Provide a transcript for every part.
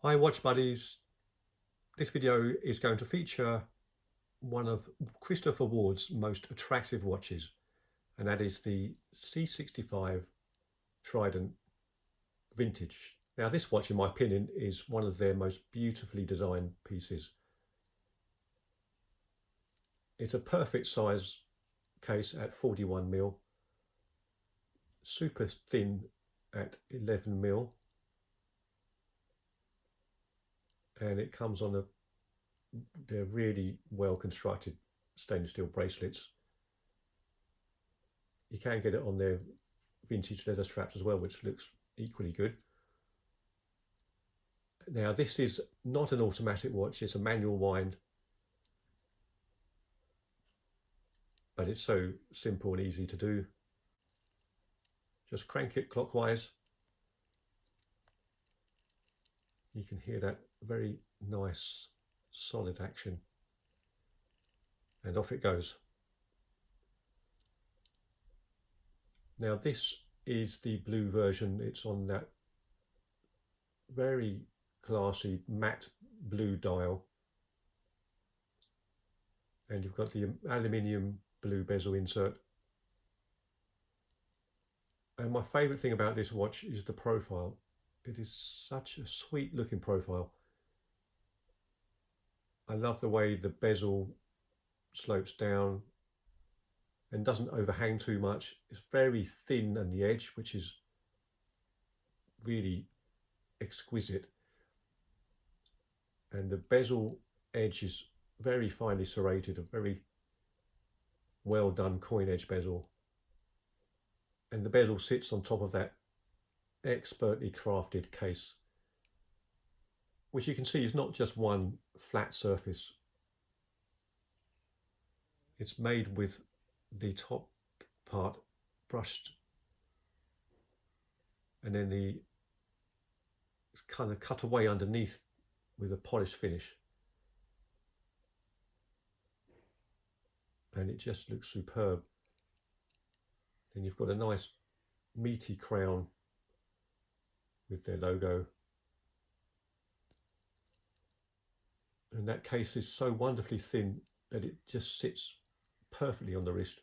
Hi watch buddies, this video is going to feature one of Christopher Ward's most attractive watches, and that is the C65 Trident Vintage. Now this watch, in my opinion, is one of their most beautifully designed pieces. It's a perfect size case at 41mm, super thin at 11mm, and it comes on they're really well constructed stainless steel bracelets. You can get it on their vintage leather straps as well, which looks equally good. Now this is not an automatic watch, it's a manual wind, but it's so simple and easy to do. Just crank it clockwise. You can hear that very nice solid action, and off it goes. Now this is the blue version. It's on that very classy matte blue dial, and you've got the aluminium blue bezel insert. And my favourite thing about this watch is the profile. It is such a sweet looking profile. I love the way the bezel slopes down and doesn't overhang too much. It's very thin on the edge, which is really exquisite. And the bezel edge is very finely serrated, a very well done coin edge bezel. And the bezel sits on top of that expertly crafted case, which you can see is not just one flat surface. It's made with the top part brushed, and then it's kind of cut away underneath with a polished finish, and it just looks superb. And you've got a nice meaty crown with their logo, and that case is so wonderfully thin that it just sits perfectly on the wrist.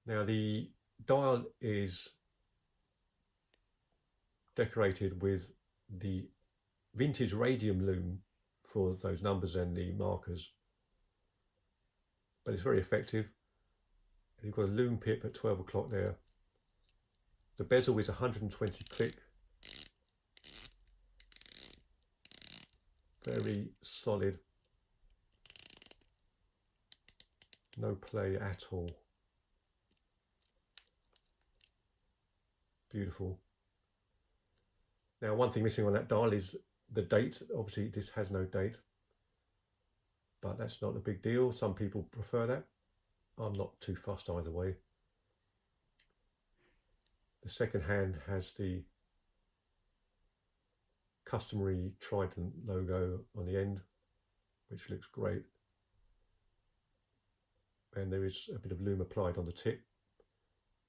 Now the dial is decorated with the vintage radium loom for those numbers and the markers, but it's very effective. And you've got a loom pip at 12 o'clock there. The bezel is 120 click, very solid, no play at all. Beautiful. Now one thing missing on that dial is the date. Obviously this has no date, but that's not a big deal. Some people prefer that. I'm not too fussed either way. The second hand has the customary Trident logo on the end, which looks great. And there is a bit of loom applied on the tip.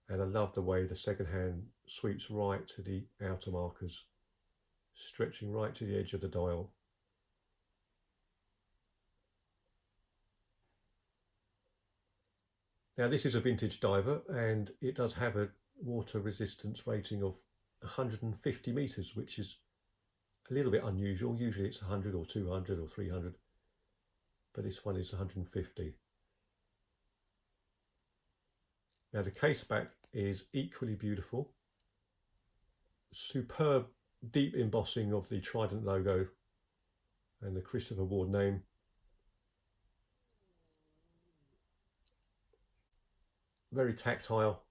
And I love the way the second hand sweeps right to the outer markers, stretching right to the edge of the dial. Now this is a vintage diver, and it does have a water resistance rating of 150 meters, which is a little bit unusual. Usually it's 100 or 200 or 300, but this one is 150. Now the case back is equally beautiful. Superb deep embossing of the Trident logo and the Christopher Ward name. Very tactile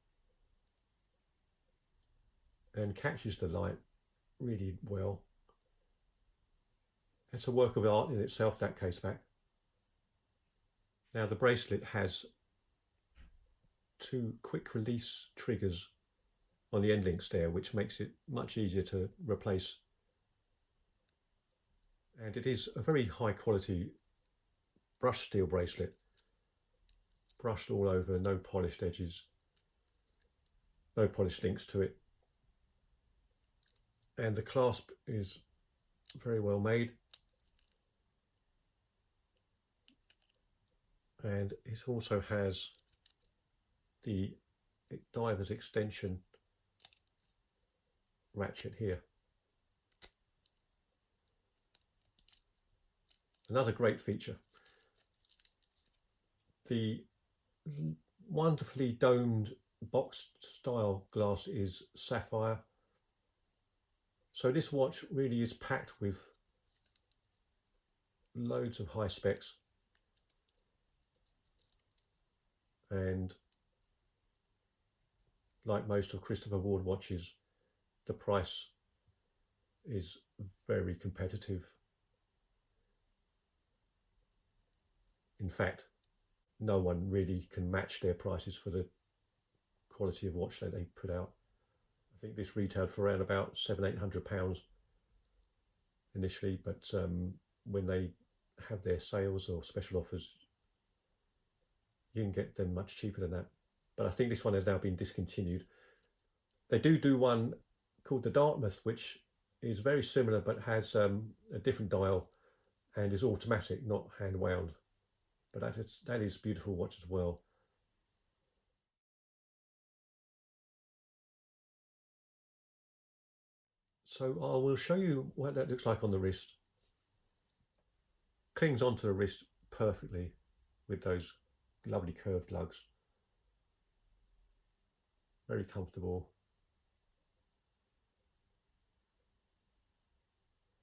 and catches the light really well. It's a work of art in itself, that case back. Now the bracelet has two quick release triggers on the end links there, which makes it much easier to replace. And it is a very high quality brushed steel bracelet, brushed all over, no polished edges, no polished links to it. And the clasp is very well made. And it also has the diver's extension ratchet here. Another great feature. The wonderfully domed box style glass is sapphire. So this watch really is packed with loads of high specs, and like most of Christopher Ward watches, the price is very competitive. In fact, no one really can match their prices for the quality of watch that they put out. I think this retailed for around about £700-800 initially, but when they have their sales or special offers, you can get them much cheaper than that. But I think this one has now been discontinued. They do one called the Dartmouth, which is very similar but has a different dial and is automatic, not hand wound. But that is a beautiful watch as well. So I will show you what that looks like on the wrist. Clings onto the wrist perfectly with those lovely curved lugs. Very comfortable.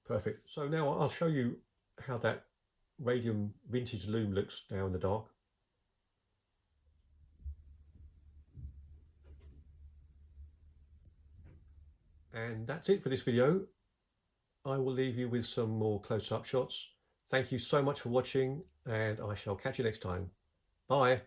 Perfect. So now I'll show you how that radium vintage lume looks now in the dark. And that's it for this video. I will leave you with some more close-up shots. Thank you so much for watching, and I shall catch you next time. Bye.